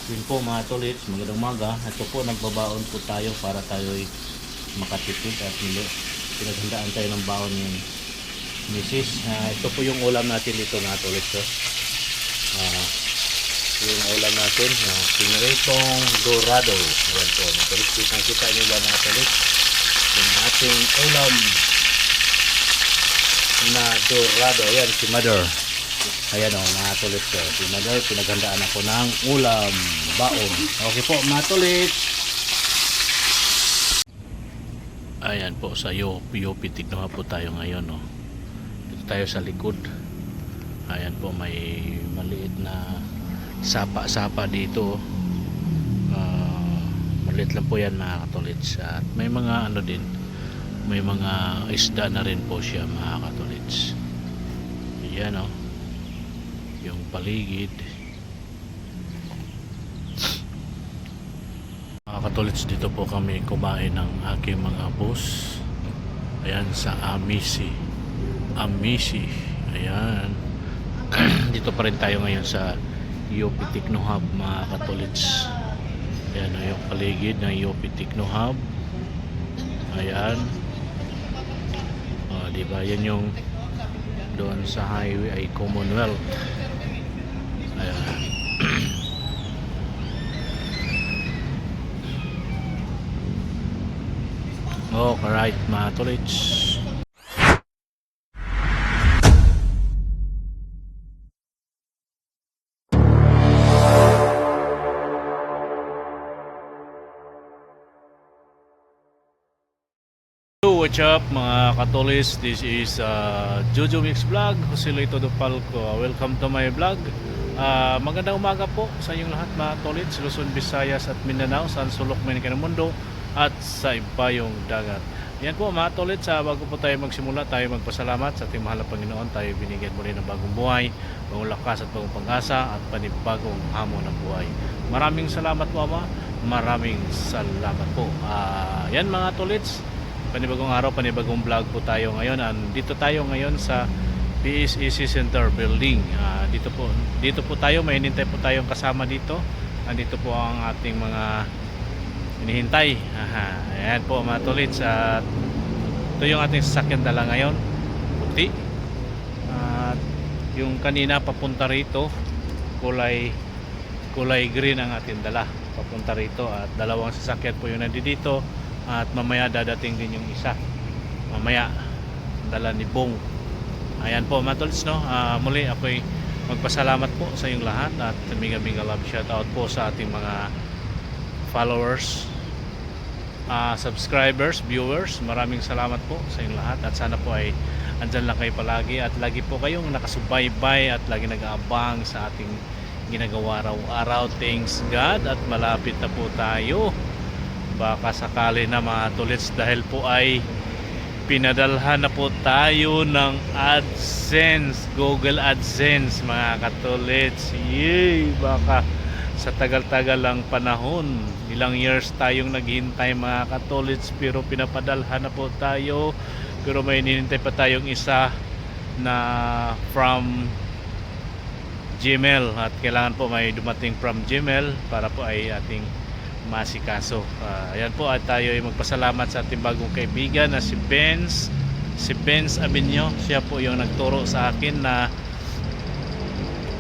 Yun po mga tolits, magandang umaga. Ito po, nagbabaon po tayo para tayo'y makatipid at pinaghandaan tayo ng baon yung misis. Ito po yung ulam natin dito mga tolits. Yung ulam natin, piniritong dorado. Ayan po mga tolits, kita nyo ba mga tolits? Yung ating ulam na dorado. Ayan si Mother. Ayan o mga tolits, si Mother, pinaghandaan ako ng ulam baon. Okay po mga tolits. Ayan po sa UP Tiknoha po tayo ngayon, no. Dito tayo sa likod. Ayan po, may maliit na sapa dito. Maliit lang po yan mga katolits. At may mga ano din, may mga isda na rin po siya mga katolits. Ayan o, yung paligid. Mga katolits, dito po kami kumain ng aking mga boss. Ayan sa Amici. Ayan. Dito pa rin tayo ngayon sa UP Tiknohub mga katolits. Ayan yung paligid ng UP Tiknohub. Ayan. Diba yan yung doon sa highway ay Commonwealth. Ayan. Alright mga tolits. What's up mga katolis, this is Jojo Mix Vlog, Jose Lito Dupalco. Welcome to my vlog. Magandang umaga po sa inyong lahat mga tolits, Luzon, Visayas at Mindanao, saan sulok man kayo ng mundo at sa ibayong dagat. Yan po mga tolits, bago po tayo magsimula, tayo magpasalamat sa ating mahal na Panginoon. Tayo binigyan muli ng bagong buhay, bagong lakas at bagong pag-asa at panibagong hamon ng buhay. Maraming salamat po Ama, maraming salamat po. Yan mga tolits, panibagong araw, panibagong vlog po tayo ngayon. Dito tayo ngayon sa PSEC Center Building. Dito po tayo, may hinintay po tayong kasama dito. Andito po ang ating mga hinihintay. Ayan po mga tolits. Ito yung ating sasakyan dala ngayon, puti. At yung kanina papunta rito, kulay green ang ating dala papunta rito. At dalawang sasakyan po yung nandito. At mamaya dadating din yung isa, mamaya dala ni Bong. Ayan po mga tolits, no. Muli ako'y magpasalamat po sa inyong lahat at mega love shout out po sa ating mga followers, subscribers, viewers. Maraming salamat po sa inyong lahat at sana po ay andyan lang kayo palagi at lagi po kayong nakasubaybay at lagi nag-aabang sa ating ginagawa araw-araw. Thanks God at malapit na po tayo. Baka sakali na mga tolits dahil po ay pinadalhan na po tayo ng AdSense, Google AdSense mga katolits. Yay! Baka sa tagal-tagal lang panahon, ilang years tayong naghihintay mga katolits, pero pinapadalhan na po tayo. Pero may hinihintay pa tayong isa na from Gmail at kailangan po may dumating from Gmail para po ay ating masikaso. Ayan po at tayo ay magpasalamat sa ating bagong kaibigan na si Benz Abinyo. Siya po yung nagturo sa akin na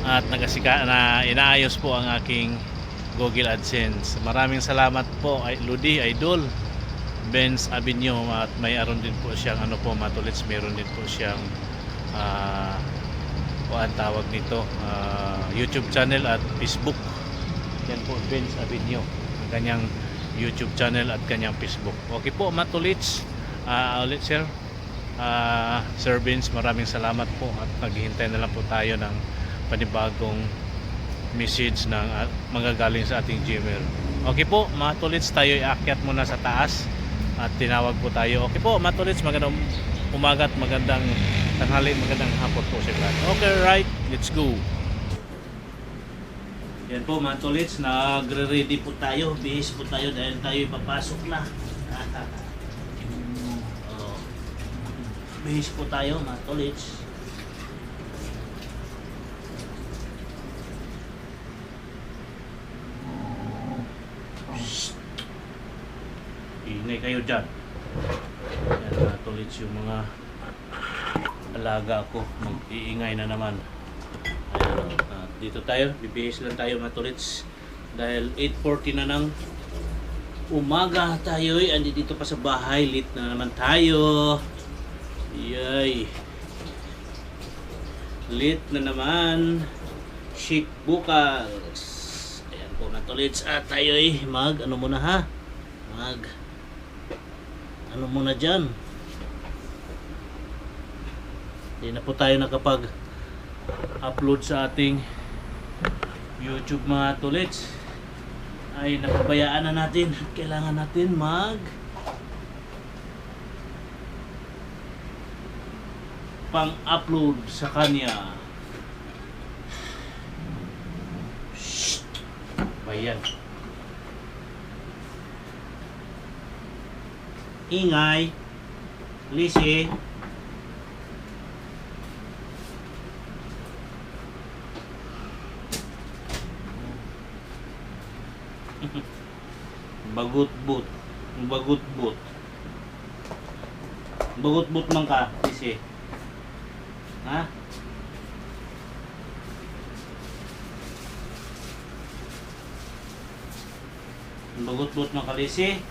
at na inaayos po ang aking Google AdSense. Maraming salamat po Ludi Idol Benz Abinyo. At may aron din po siyang ano po mga tolits, meron din po siyang ang tawag nito, YouTube channel at Facebook. Yan po Benz Abinyo, kanyang YouTube channel at kanyang Facebook. Okay po mga tolits, ulit Sir Vince, maraming salamat po at naghihintay na lang po tayo ng panibagong message ng magagaling sa ating Gmail. Okay po mga tolits, tayo iakyat muna sa taas at tinawag po tayo. Okay po mga tolits, magandang umaga at magandang tanghali, magandang hapon po sa lahat. Okay, right, let's go. Yan po mga tolits, nagre-ready po tayo, bihis po tayo dahil tayo ipapasok na. Bihis po tayo mga tolits. ingay kayo dyan. Ayan mga tolits, yung mga alaga ko mag-iingay na naman. Ayan, dito tayo, bibihis lang tayo mga tolits dahil 8:40 na ng umaga. Tayo ay andi dito pa sa bahay, late na naman tayo. Yay, late na naman. Chic bukas. Ayan po mga tolits, tayo ay ano muna ha, ano muna dyan. Hindi na po tayo nakapag-upload sa ating YouTube mga tolits. Ay napabayaan na natin. Kailangan natin pang-upload sa kanya. Shhh! Bayan. Ingay. Lisi. Bagut-but. Bagut-but. Bagut-but man ka, Lisi. Ha? Bagut-but man ka, Lisi.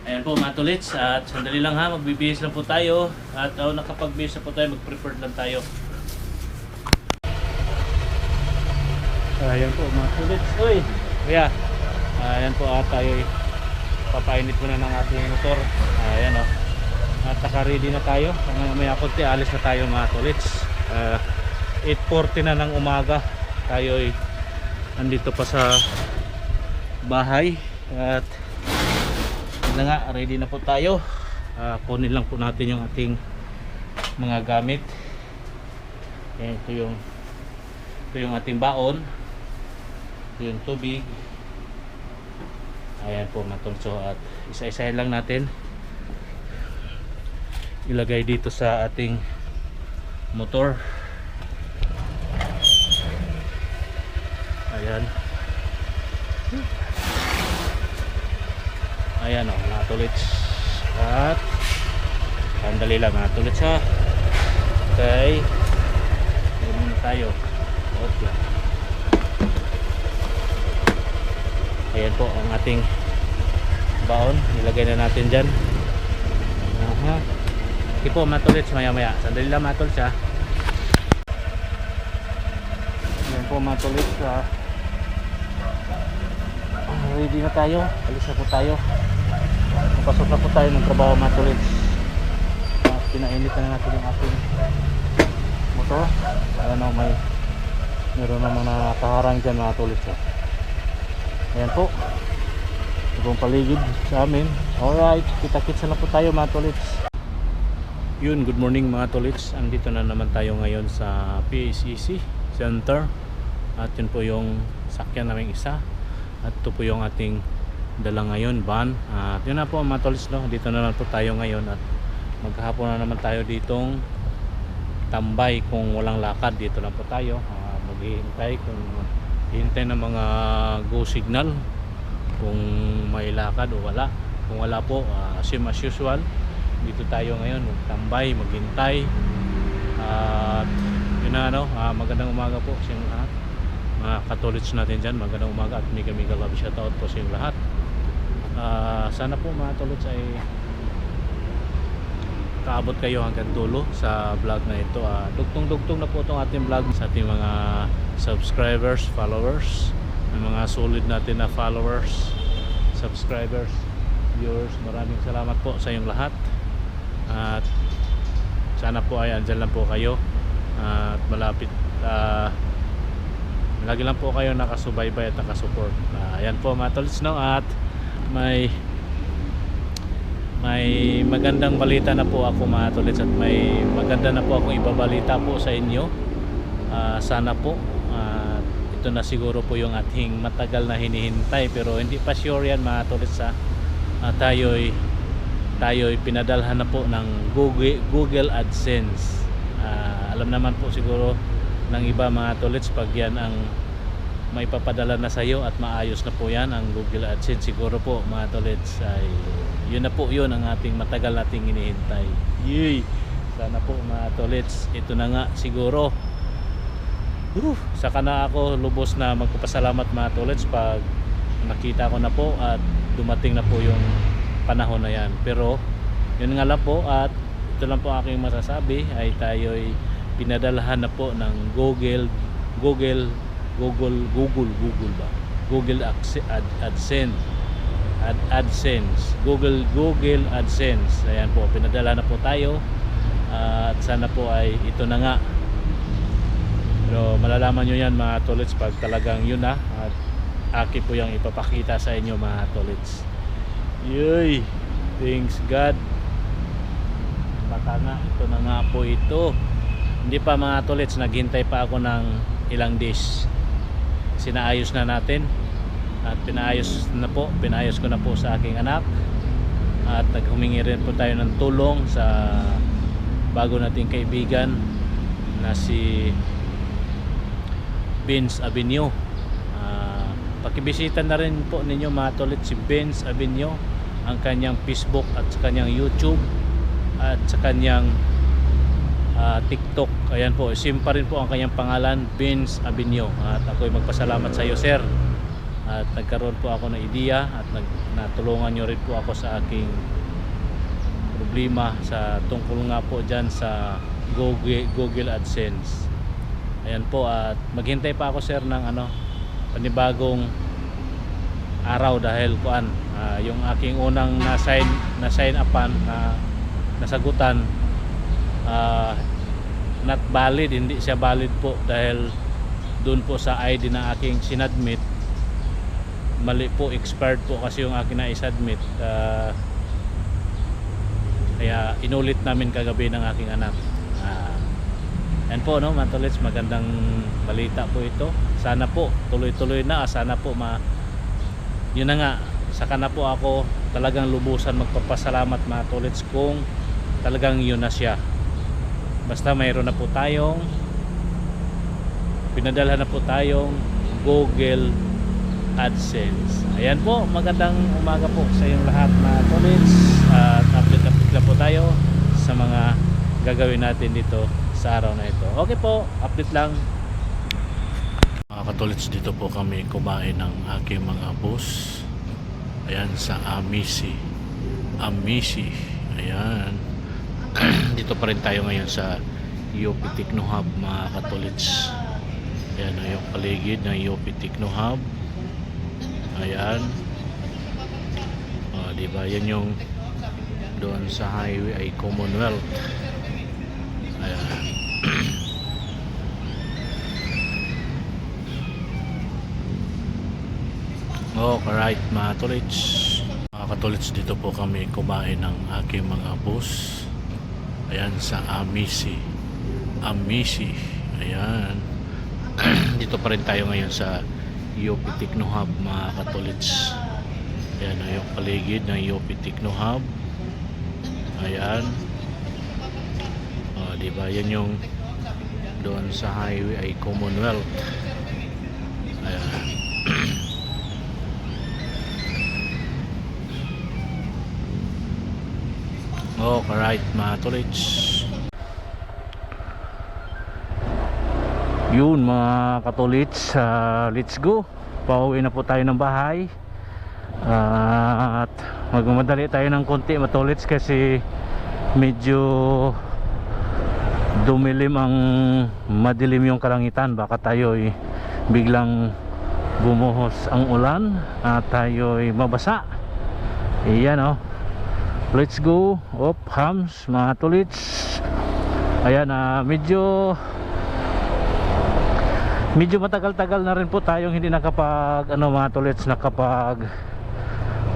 Ayan po mga tolits, at sandali lang ha, magbibihis lang po tayo at nakapagbihis na po tayo, mag-prepared lang tayo. Ayan po mga tolits, uy! Kuya, ayan po tayo papainit muna ng ating motor. Ayan o, at naka-ready na tayo. May konti, alis na tayo mga tolits. 8:40 na ng umaga, tayo ay andito pa sa bahay at na nga, ready na po tayo. Kunin lang po natin yung ating mga gamit. Ayan, ito yung ating baon, ito yung tubig. Ayan po mga tolits, at isa-isahin lang natin ilagay dito sa ating motor. Ayan. Ayan o mga tolits, at sandali lang mga tolits ha. Okay, muna tayo. Okay. Ayan po ang ating baon, ilagay na natin dyan. Okay po mga tolits, maya maya, sandali lang mga tolits ha. Ayan po mga tolits ha. Ready na tayo, alis na po tayo. Pasok na po tayo ng trabaho mga tolits. Pinainit na natin yung ating motor. Ayan o, meron namang nakaharang dyan mga tolits. Ayan po, itong paligid sa amin. Alright, kita-kits na po tayo mga tolits. Yun, good morning mga tolits. Andito na naman tayo ngayon sa PACC Center. At yun po yung sakyan naming isa. At ito po yung ating dala ngayon, van. At yun na po mga tolits, no? Dito na lang po tayo ngayon at maghapon na naman tayo ditong tambay. Kung walang lakad, dito lang po tayo maghihintay, kung hintay ng mga go signal kung may lakad o wala. Kung wala po, same as usual, dito tayo ngayon magtambay, maghintay. At yun na, magandang umaga po sa inyo lahat mga katolits natin dyan. Magandang umaga at mega love shoutout po sa inyo lahat. Sana po mga tolits ay kaabot kayo hanggang dulo sa vlog na ito. Dugtong-dugtong na po itong ating vlog sa ating mga subscribers, followers, ng mga solid natin na followers, subscribers, viewers. Maraming salamat po sa inyong lahat. At sana po ay andyan lang po kayo at malapit, lagi lang po kayo nakasubaybay at nakasupport. Ayan po mga tolits, no? At may magandang balita na po ako mga tolits, at may maganda na po akong ibabalita po sa inyo. Sana po ito na siguro po yung ating matagal na hinihintay, pero hindi pa sure yan mga tolits. Tayo'y pinadalhan na po ng Google AdSense. Alam naman po siguro ng iba mga tolits pag yan ang maipapadala na sa iyo at maayos na po yan ang Google AdSense. Siguro po mga tolits ay yun na po yun ang ating matagal nating hinihintay. Yay! Sana po mga tolits, ito na nga siguro. Saka na ako lubos na magpapasalamat mga tolits pag nakita ko na po at dumating na po yung panahon na yan. Pero yun nga lang po, at ito lang po aking masasabi, ay tayo'y pinadalahan na po ng Google AdSense, Google AdSense. Ayan po, pinadala na po tayo, at sana po ay ito na nga. Pero malalaman nyo yan mga tolits pag talagang yun na, at akin po yung ipapakita sa inyo mga tolits. Yay! Thanks God. Baka nga ito na nga po ito. Hindi pa mga tolits, naghintay pa ako ng ilang days. Sinaayos na natin at pinayos ko na po sa aking anak, at naghumingi rin po tayo ng tulong sa bago nating kaibigan na si Benz Avenue. Pakibisita na rin po ninyo mga tolits si Benz Avenue, ang kanyang Facebook at sa kanyang YouTube at sa kanyang TikTok. Ayan po, same pa rin po ang kanyang pangalan, Benz Avenue. At ako'y magpasalamat sa iyo sir, at nagkaroon po ako ng ideya at natulungan nyo rin po ako sa aking problema sa tungkol nga po dyan sa Google AdSense. Ayan po, at maghintay pa ako sir ng panibagong araw dahil yung aking unang na-sign upan nasagutan, not valid, hindi siya valid po dahil doon po sa ID na aking sinadmit mali po, expired po kasi yung aking na-submit. Kaya inulit namin kagabi ng aking anak. Yan po no mga tolits, magandang balita po ito. Sana po tuloy-tuloy na, sana po yun na nga, saka na po ako talagang lubusan magpapasalamat mga tolits kung talagang yun na siya. Basta mayroon na po tayong pinadala na po tayong Google AdSense. Ayan po, magandang umaga po sa inyong lahat mga tolits, at update lang po tayo sa mga gagawin natin dito sa araw na ito. Okay po, update lang mga katolits. Dito po kami kumain ng aking mga boss. Ayan sa Amici. Ayan. Dito pa rin tayo ngayon sa UP Techno Hub mga katolits. Ayan na yung paligid ng UP Techno Hub. Ayan. Diba yan yung doon sa highway ay Commonwealth. Ayan. Alright mga tolits. Mga katolits, dito po kami kumain ng aking mga boss. Ayan sa Amici. Ayan. Dito pa rin tayo ngayon sa UP Techno Hub mga katolits. Ayan na yung paligid ng UP Techno Hub. Ayan. Diba yan yung doon sa highway ay Commonwealth. Ayan. Alright mga tolits. Yun mga katolits, let's go. Pauwi na po tayo ng bahay, at magmamadali tayo ng konti mga tolits kasi medyo madilim yung kalangitan. Baka tayo'y biglang bumuhos ang ulan at tayo'y mabasa. Ayan let's go. Hams mga tolits. Ayan, medyo matagal-tagal na rin po tayong hindi nakapag mga tolits, nakapag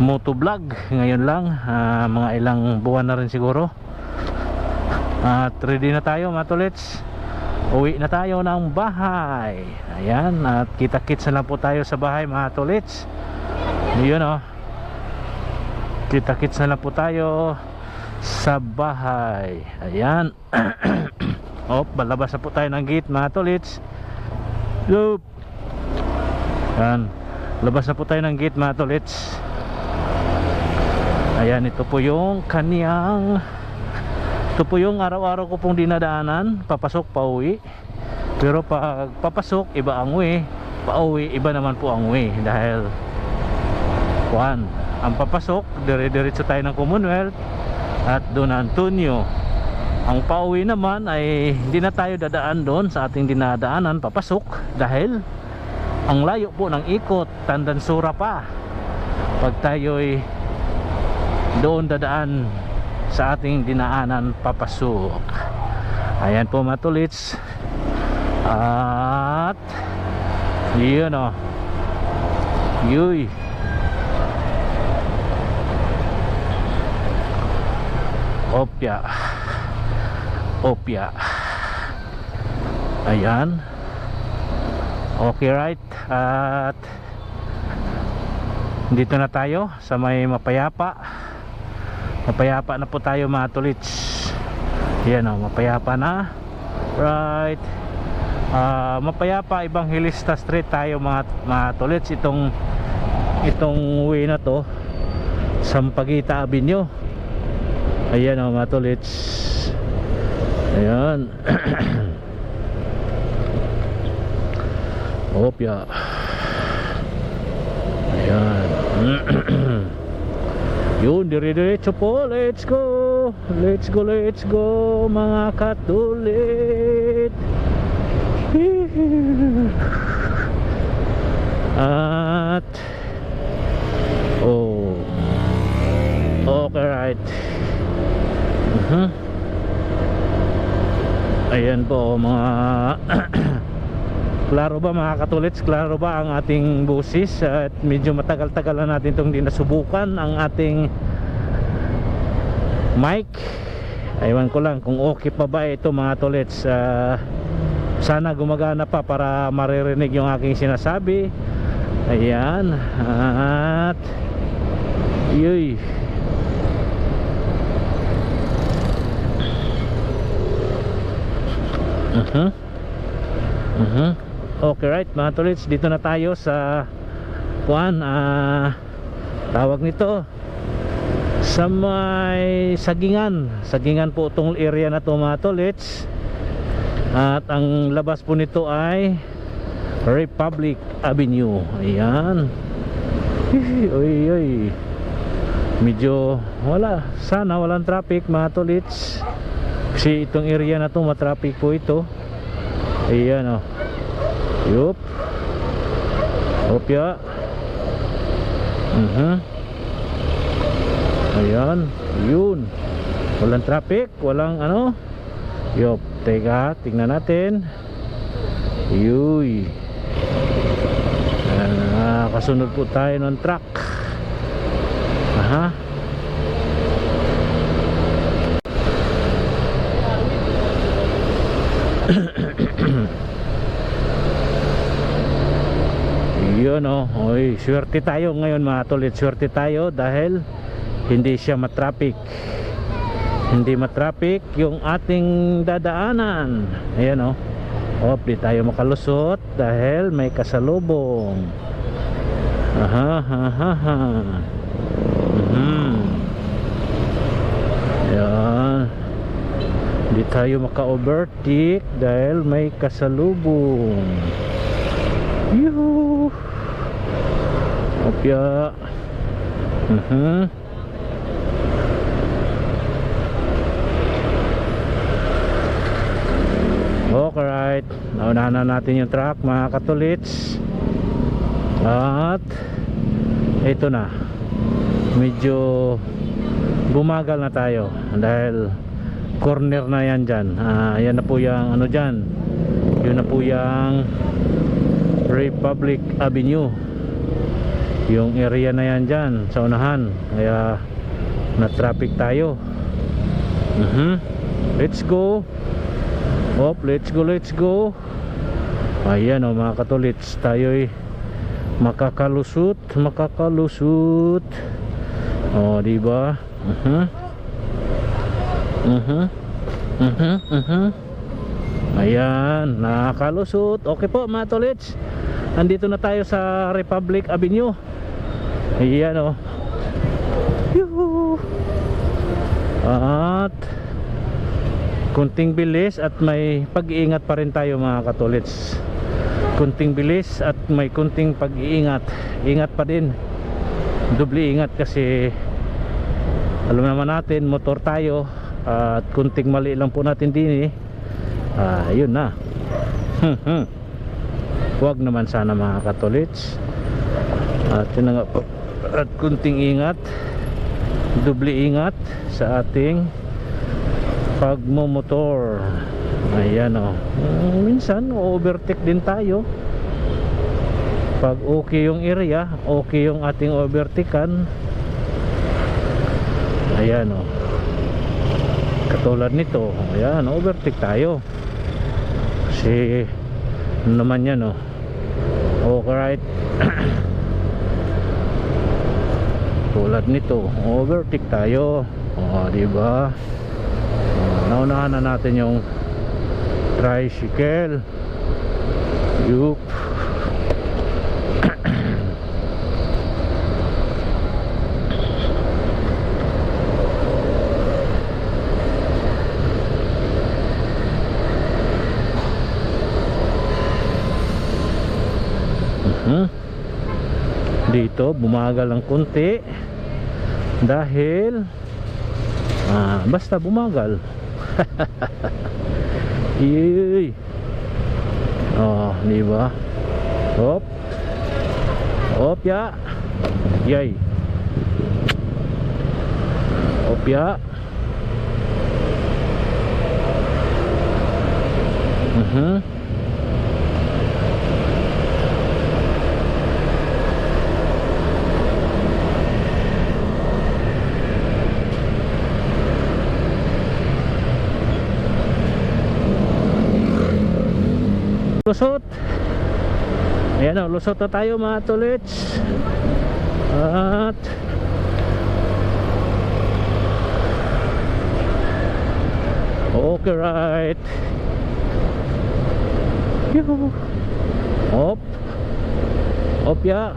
motovlog. Ngayon lang, mga ilang buwan na rin siguro. At ready na tayo mga tolits, uwi na tayo ng bahay. Ayan, at kita-kits na lang po tayo sa bahay mga tolits. Yun kita-kits na lang po tayo sa bahay. Ayan. Oh, balabas na po tayo ng gate mga tolits. Yup. Yan. Labas na po tayo ng gate mga tolits. Ayan, ito po yung kaniyang, ito po yung araw-araw ko pong dinadaanan, papasok, pauwi. Pero pag papasok, iba ang way, pauwi, iba naman po ang way. Dahil ang papasok, dire-diretso tayo ng Commonwealth at Don Antonio. Ang pauwi naman ay hindi na tayo dadaan doon sa ating dinadaanan papasok, dahil ang layo po ng ikot, Tandansura pa. Pag tayo'y doon dadaan sa ating dinaanan papasok. Ayan po mga tolits. At yun o, yuy, opya, opya. Ayan. Okay, right. At dito na tayo sa may mapayapa. Mapayapa na po tayo mga tolits. Yan o, mapayapa na. Right. Mapayapa, Evangelista Street tayo mga tolits. Itong way na to, Sampaguita Avenue. Ayan o mga tolits. Ayan. Opya. Ayan. Yun, dire-diretso po. Let's go. Let's go, let's go mga katulit. At okay, right. Ayan po mga klaro ba mga katulits, klaro ba ang ating busis? At medyo matagal-tagal na natin itong dinasubukan ang ating mic. Aywan ko lang kung okay pa ba ito mga tulits. Sana gumagana pa para maririnig yung aking sinasabi. Ayan. At yuy, okay, right mga tolits, dito na tayo sa tawag nito, sa may Sagingan po itong area na to mga tolits. At ang labas po nito ay Republic Avenue. Ayan. Oy, medyo sana walang traffic mga tolits, kasi itong area na to matraffic po ito. Ayan o. Yup. Opya. Ayan. Yun. Walang traffic. Walang ano. Yup. Teka. Tingnan natin. Yuy. Kasunod po tayo ng truck. Aha. Yun o. Oy, swerte tayo ngayon mga tulit. Swerte tayo dahil hindi siya matraffic. Hindi matraffic yung ating dadaanan. Ayan o. Di tayo makalusot dahil may kasalubong. Ayan. Hindi tayo maka-overtake dahil may kasalubong. Yuhu. Opya. Okay, right. Naunahan na natin yung truck mga katulits. At ito na, medyo bumagal na tayo dahil corner na yan dyan. Yan na po yung ano dyan, yun na po yung Republic Avenue, yung area na yan dyan sa unahan, kaya na traffic tayo. Let's go. Let's go. Ayan o mga katulits, tayo'y makakalusot. Ayan, nakalusot. Okay po mga tolits, nandito na tayo sa Republic Avenue. Ayan o. Yuhu. At kunting bilis at may pag-iingat pa rin tayo mga katolits. Kunting bilis at may kunting pag-iingat. Ingat pa din, doble ingat kasi alam naman natin motor tayo. At kunting mali lang po natin din yun na. Huwag naman sana mga katolits. At yun na nga po. At kunting ingat, doble ingat sa ating pagmumotor. Ayan o. Minsan overtake din tayo. Pag okay yung area, okay yung ating overtakean. Ayan o. Katulad nito, ayan, overtake tayo. Kasi ano naman yan o. Okay, right. Tulad nito, overtake tayo. Diba? Naunahan na natin yung tricycle. Yup. Dito bumagal ng konti dahil basta bumagal. Yey. Di ba? Hop. Hop ya. Yay. Hop ya. Lusot. Ayan o, lusot na tayo mga tolits. At okay, right. Yuhu. Hop. Hop ya.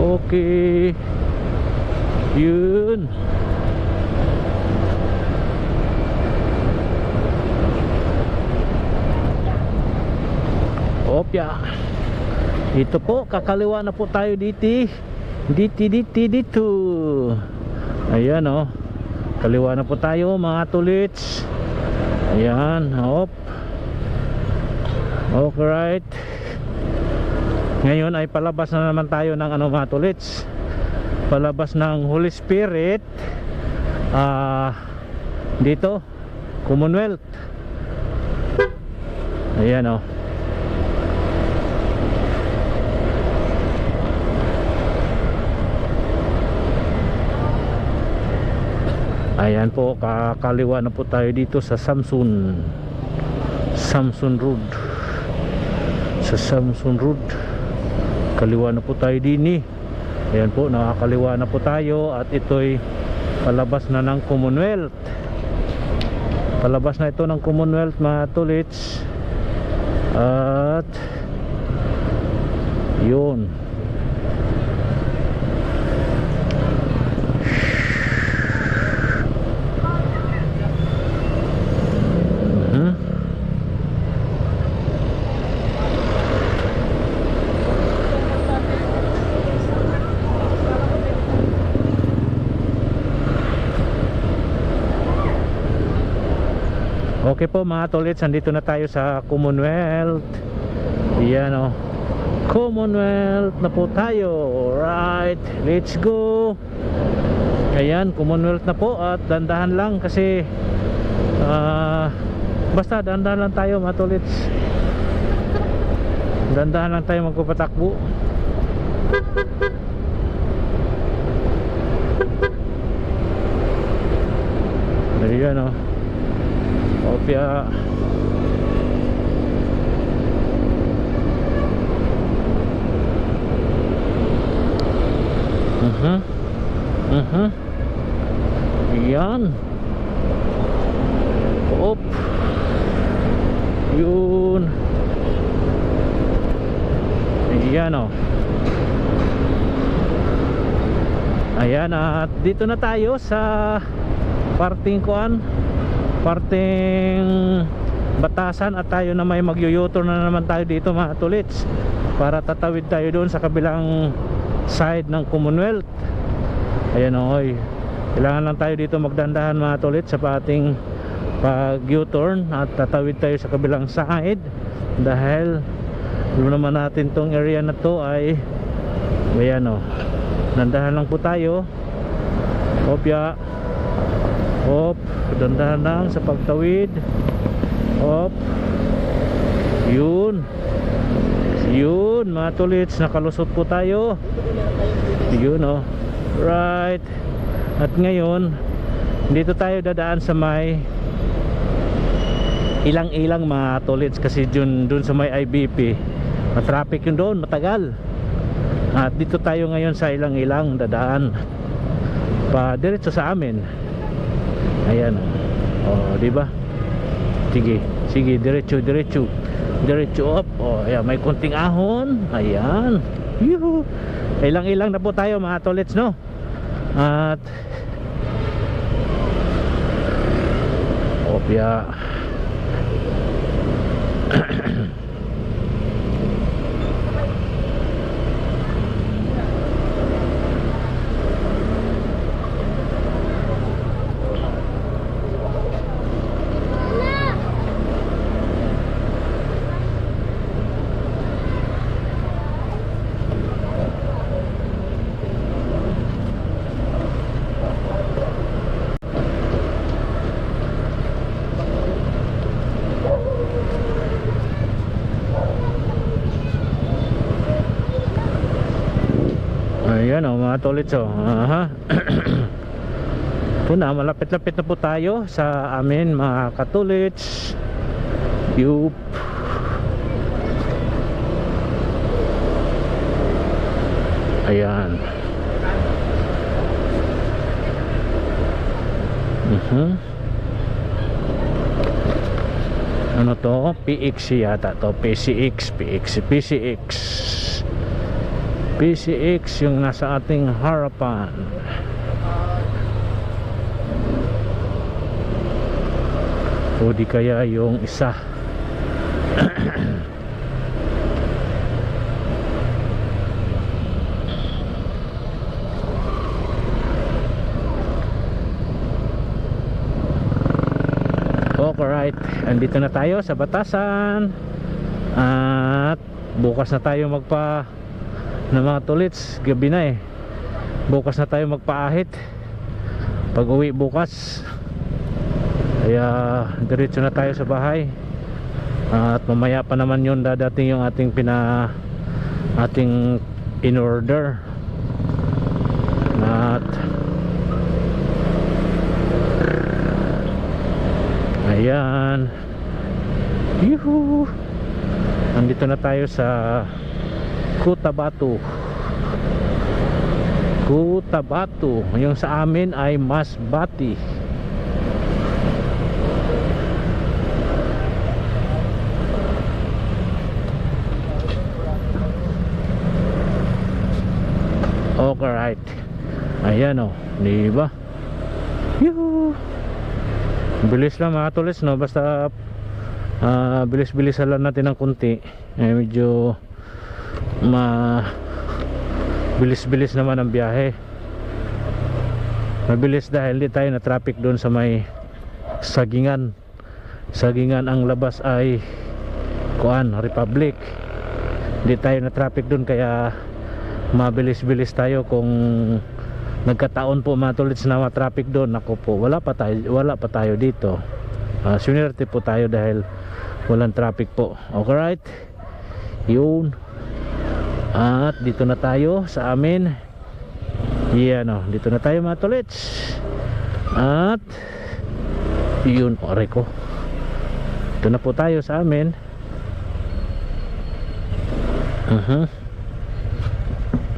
Okay. Yun. Opya. Ito po, kakaliwa na po tayo dito. Dito. Ayan o. Kaliwa na po tayo mga tolits. Ayan, hop. Okay, right. Ngayon ay palabas na naman tayo ng mga tolits. Palabas ng Holy Spirit. Dito Commonwealth. Ayan o. Ayan po, kakaliwa na po tayo dito sa Samson Road. Sa Samson Road kaliwa na po tayo din. Ayan po, nakakaliwa na po tayo. At ito'y palabas na ng Commonwealth. Palabas na ito ng Commonwealth mga tolits. At yun. Okay po mga tolits, nandito na tayo sa Commonwealth. Ayan o, Commonwealth na po tayo. Right, let's go. Ayan, Commonwealth na po. At dandahan lang kasi basta dandahan lang tayo mga tolits. Dandahan lang tayo magpapatakbo. Ayan o. Kopya. Ayan. Op. Yun. Ayan o. Ayan, at dito na tayo sa parting kuan, parting Batasan, at tayo na may mag-u-turn na naman tayo dito mga tulits, para tatawid tayo doon sa kabilang side ng Commonwealth. Ayan o, kailangan lang tayo dito magdandahan mga tulits sa ating pag-u-turn, at tatawid tayo sa kabilang side dahil doon naman natin tong area na to ay ayan o. Dandahan lang po tayo. Opya. Hop, dandahan lang sa pagtawid. Hop. Yun. Yun, mga tulits, nakalusot po tayo. Yun oh. Right. At ngayon, dito tayo dadaan sa may ilang-ilang mga tulits, kasi dun sa may IBP. Matraffic yun doon, matagal. At dito tayo ngayon sa ilang-ilang dadaan pa diretso sa amin. Ayan oh, di ba? Sige, diretso up. Oh, ayan, may konting ahon. Ayan. Yuhu. Ilang-ilang na po tayo mga tolets, no? At opya. Ayan o mga tolits o. Ito na, malapit-lapit na po tayo sa amin mga katolits. Yup. Ayan. Ano to? PX yata to. PCX yung nasa ating harapan. O di kaya yung isa. Okay, right. Andito na tayo sa Batasan. At bukas na tayo na mga tolits, gabi na bukas na tayo magpaahit pag uwi bukas, kaya diretso na tayo sa bahay. At mamaya pa naman yun dadating yung ating in order. At ayan, yuhu, andito na tayo sa Cotabato. Yung sa amin ay Masbati. Okay, right. Ayan o, diba? Yuhu. Bilis lang mga tulis, no? Basta bilis-bilisan lang natin ng kunti. Medyo bilis-bilis naman ang biyahe. Mabilis dahil di tayo na traffic doon sa may Sagingan. Ang labas ay Republic. Di tayo na traffic doon, kaya mabilis-bilis tayo. Kung nagkataon po mga tulits na ma-traffic doon, ako po, wala pa tayo dito. Swinerte po tayo dahil walang traffic po. Okay, right? Yun. At dito na tayo sa amin. Yan o, dito na tayo mga tolits. At Yun, ore ko. Ito na po tayo sa amin.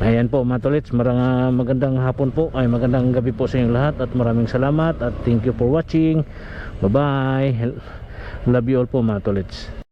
Ayan po mga tolits, magandang hapon po, ay magandang gabi po sa inyong lahat, at maraming salamat at thank you for watching. Bye bye. Love you all po mga tolits.